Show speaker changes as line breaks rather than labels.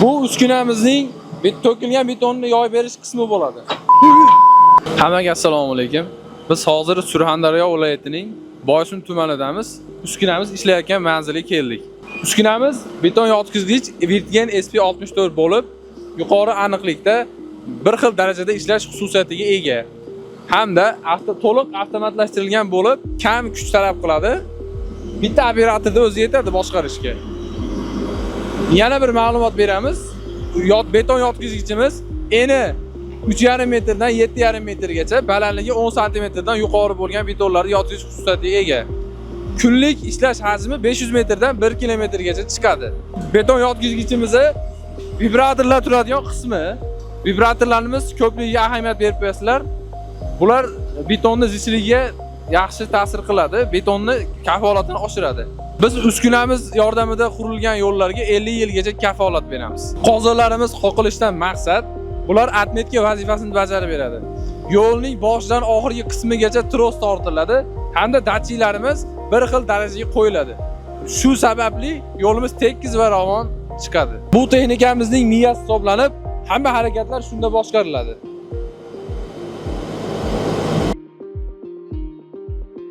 Bu uskunamizning to'kilgan betonni yoyib berish qismi bo'ladi. Hammaga assalomu alaykum. Biz hozir Surxondaryo viloyatining Boysun tumanidamiz. Uskunamiz ishlayotgan manzilga keldik. Uskunamiz beton yotqizgich Virtgen SP64 bo'lib, yuqori aniqlikda bir xil darajada ishlash xususiyatiga ega. Hamda to'liq avtomatlashtirilgan bo'lib, kam kuch talab qiladi. Bitta operatorda o'zi yetadi boshqarishga. Yana bir ma'lumot beramiz. Beton yotqizgichimiz eni 3,5 metrdan 7,5 metrgacha, balandligi 10 santimetrdan yuqori bo'lgan betonlarni yotqizish xususiyatiga ega. Kunlik ishlash hajmi 500 metrdan 1 kilometrgacha chiqadi. Beton yotqizgichimizni vibratorlar turadigan qismi. Vibratorlarimiz ko'pligiga ahamiyat berib qo'yasizlar. Bular betonni zichliligiga yaxshi ta'sir qiladi, betonni kafolatini oshiradi. Biz uskunamiz yordamida qurilgan yo'llarga 50 yilgacha kafolat beramiz. Qo'zg'ollarimiz qoqilishdan maqsad bular atmetka vazifasini bajarib beradi. Yo'lning boshidan oxirgi qismigacha tros tortiladi hamda datchiklarimiz bir xil darajaga qo'yiladi. Shu sababli yo'limiz tekis va ravon chiqadi. Bu texnikamizning miyasi hisoblanib, hamma harakatlar shunda boshqariladi.